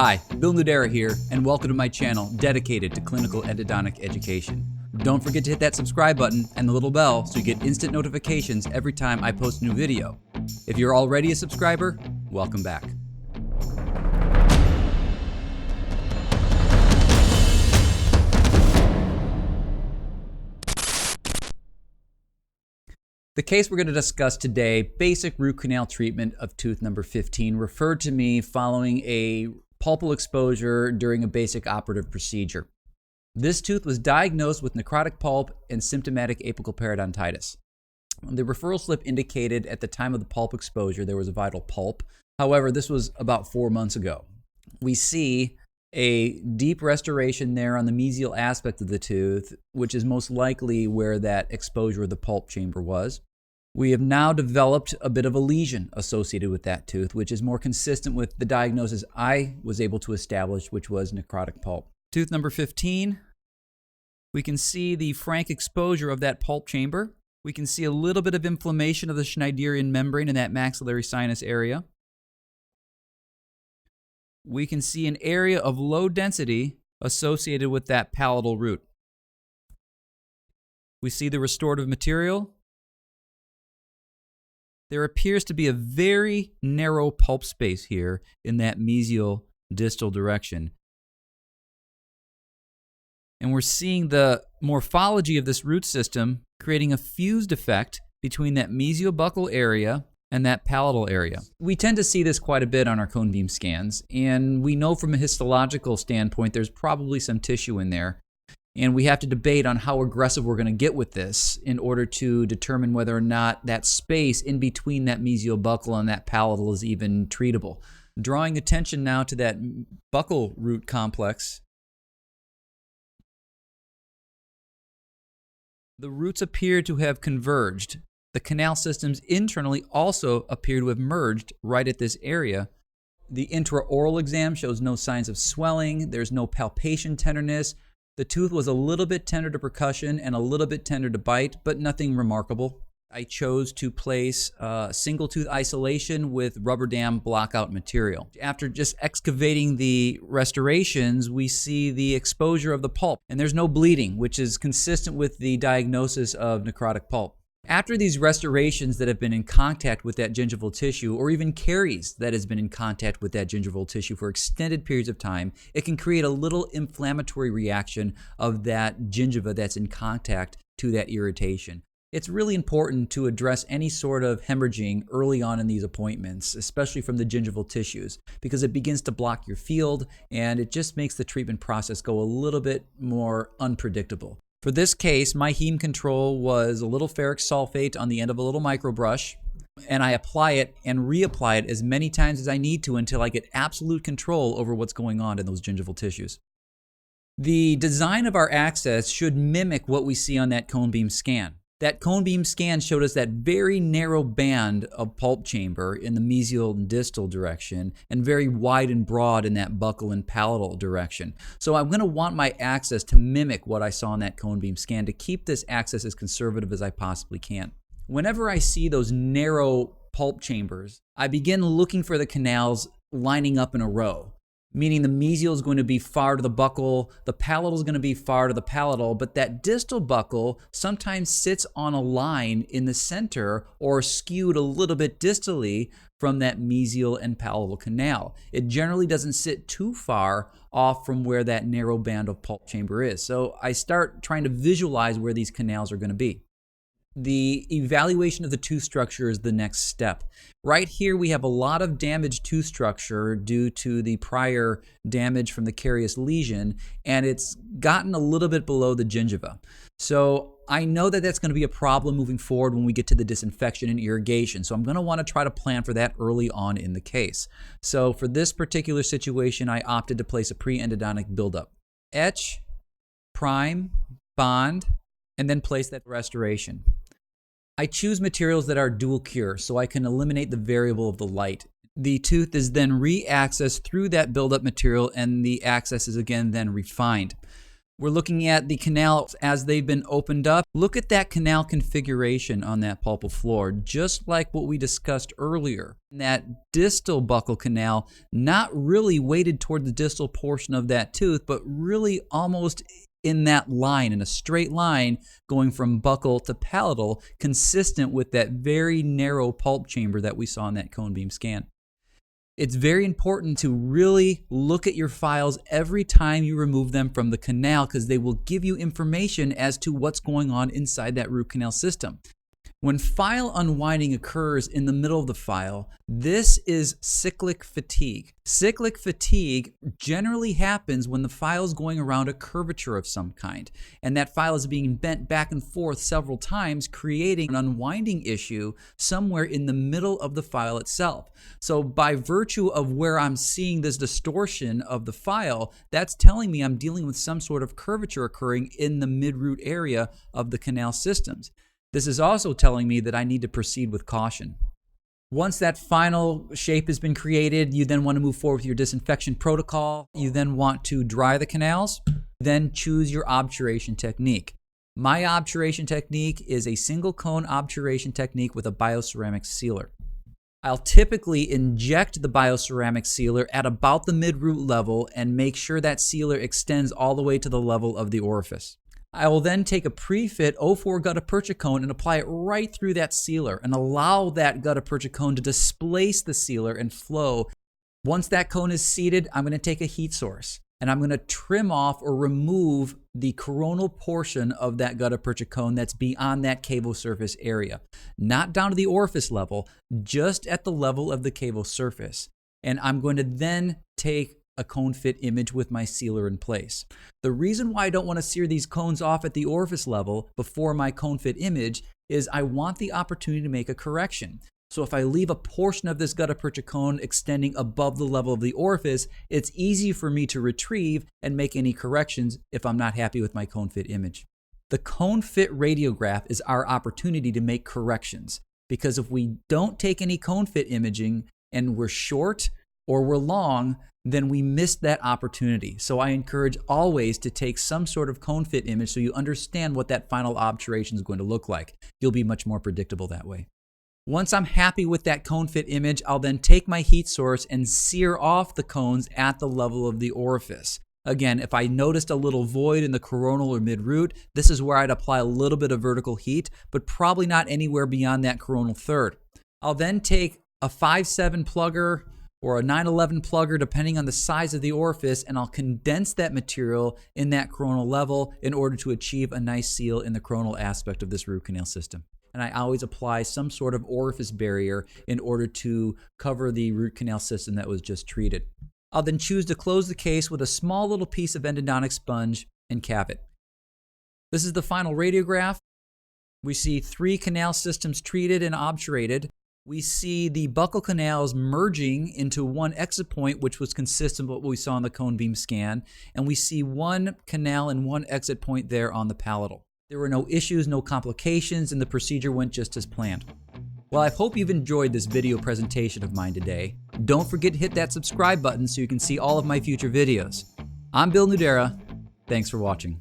Hi, Bill Nudera here, and welcome to my channel dedicated to clinical endodontic education. Don't forget to hit that subscribe button and the little bell so you get instant notifications every time I post a new video. If you're already a subscriber, welcome back. The case we're going to discuss today, basic root canal treatment of tooth number 15, referred to me following a pulpal exposure during a basic operative procedure. This tooth was diagnosed with necrotic pulp and symptomatic apical periodontitis. The referral slip indicated at the time of the pulp exposure there was a vital pulp. However, this was about 4 months ago. We see a deep restoration there on the mesial aspect of the tooth, which is most likely where that exposure of the pulp chamber was. We have now developed a bit of a lesion associated with that tooth, which is more consistent with the diagnosis I was able to establish, which was necrotic pulp. Tooth number 15, we can see the frank exposure of that pulp chamber. We can see a little bit of inflammation of the Schneiderian membrane in that maxillary sinus area. We can see an area of low density associated with that palatal root. We see the restorative material. There appears to be a very narrow pulp space here in that mesial distal direction. And we're seeing the morphology of this root system creating a fused effect between that mesiobuccal area and that palatal area. We tend to see this quite a bit on our cone beam scans, and we know from a histological standpoint there's probably some tissue in there. And we have to debate on how aggressive we're going to get with this in order to determine whether or not that space in between that mesiobuccal and that palatal is even treatable. Drawing attention now to that buccal root complex, the roots appear to have converged. The canal systems internally also appear to have merged right at this area. The intraoral exam shows no signs of swelling. There's no palpation tenderness. The tooth was a little bit tender to percussion and a little bit tender to bite, but nothing remarkable. I chose to place single tooth isolation with rubber dam blockout material. After just excavating the restorations, we see the exposure of the pulp, and there's no bleeding, which is consistent with the diagnosis of necrotic pulp. After these restorations that have been in contact with that gingival tissue, or even caries that has been in contact with that gingival tissue for extended periods of time, it can create a little inflammatory reaction of that gingiva that's in contact to that irritation. It's really important to address any sort of hemorrhaging early on in these appointments, especially from the gingival tissues, because it begins to block your field and it just makes the treatment process go a little bit more unpredictable. For this case, my heme control was a little ferric sulfate on the end of a little microbrush, and I apply it and reapply it as many times as I need to until I get absolute control over what's going on in those gingival tissues. The design of our access should mimic what we see on that cone beam scan. That cone beam scan showed us that very narrow band of pulp chamber in the mesial and distal direction and very wide and broad in that buccal and palatal direction. So I'm going to want my access to mimic what I saw in that cone beam scan to keep this access as conservative as I possibly can. Whenever I see those narrow pulp chambers, I begin looking for the canals lining up in a row, meaning the mesial is going to be far to the buccal, the palatal is going to be far to the palatal, but that distal buccal sometimes sits on a line in the center or skewed a little bit distally from that mesial and palatal canal. It generally doesn't sit too far off from where that narrow band of pulp chamber is. So I start trying to visualize where these canals are going to be. The evaluation of the tooth structure is the next step. Right here we have a lot of damaged tooth structure due to the prior damage from the carious lesion, and it's gotten a little bit below the gingiva. So I know that that's going to be a problem moving forward when we get to the disinfection and irrigation. So I'm going to want to try to plan for that early on in the case. So for this particular situation, I opted to place a pre-endodontic buildup. Etch, prime, bond, and then place that restoration. I choose materials that are dual cure so I can eliminate the variable of the light. The tooth is then re-accessed through that buildup material and the access is again then refined. We're looking at the canals as they've been opened up. Look at that canal configuration on that pulpal floor, just like what we discussed earlier. That distal buccal canal, not really weighted toward the distal portion of that tooth, but really almost in that line, in a straight line, going from buccal to palatal, consistent with that very narrow pulp chamber that we saw in that cone beam scan. It's very important to really look at your files every time you remove them from the canal, because they will give you information as to what's going on inside that root canal system. When file unwinding occurs in the middle of the file, this is cyclic fatigue. Cyclic fatigue generally happens when the file is going around a curvature of some kind, and that file is being bent back and forth several times, creating an unwinding issue somewhere in the middle of the file itself. So by virtue of where I'm seeing this distortion of the file, that's telling me I'm dealing with some sort of curvature occurring in the mid-root area of the canal systems. This is also telling me that I need to proceed with caution. Once that final shape has been created, you then want to move forward with your disinfection protocol. You then want to dry the canals, then choose your obturation technique. My obturation technique is a single cone obturation technique with a bioceramic sealer. I'll typically inject the bioceramic sealer at about the mid-root level and make sure that sealer extends all the way to the level of the orifice. I will then take a pre-fit 04 gutta-percha cone and apply it right through that sealer and allow that gutta-percha cone to displace the sealer and flow. Once that cone is seated, I'm going to take a heat source and I'm going to trim off or remove the coronal portion of that gutta-percha cone that's beyond that cavo surface area. Not down to the orifice level, just at the level of the cavo surface. And I'm going to then take a cone fit image with my sealer in place. The reason why I don't want to sear these cones off at the orifice level before my cone fit image is I want the opportunity to make a correction. So if I leave a portion of this gutta-percha cone extending above the level of the orifice, it's easy for me to retrieve and make any corrections if I'm not happy with my cone fit image. The cone fit radiograph is our opportunity to make corrections, because if we don't take any cone fit imaging and we're short or we're long, then we missed that opportunity. So I encourage always to take some sort of cone fit image so you understand what that final obturation is going to look like. You'll be much more predictable that way. Once I'm happy with that cone fit image, I'll then take my heat source and sear off the cones at the level of the orifice. Again, if I noticed a little void in the coronal or mid-root, this is where I'd apply a little bit of vertical heat, but probably not anywhere beyond that coronal third. I'll then take a 5/7 plugger or a 9/11 plugger, depending on the size of the orifice, and I'll condense that material in that coronal level in order to achieve a nice seal in the coronal aspect of this root canal system. And I always apply some sort of orifice barrier in order to cover the root canal system that was just treated. I'll then choose to close the case with a small little piece of endodontic sponge and cap it. This is the final radiograph. We see 3 canal systems treated and obturated. We see the buccal canals merging into one exit point, which was consistent with what we saw in the cone beam scan, and we see 1 canal and 1 exit point there on the palatal. There were no issues, no complications, and the procedure went just as planned. Well, I hope you've enjoyed this video presentation of mine today. Don't forget to hit that subscribe button so you can see all of my future videos. I'm Bill Nudera. Thanks for watching.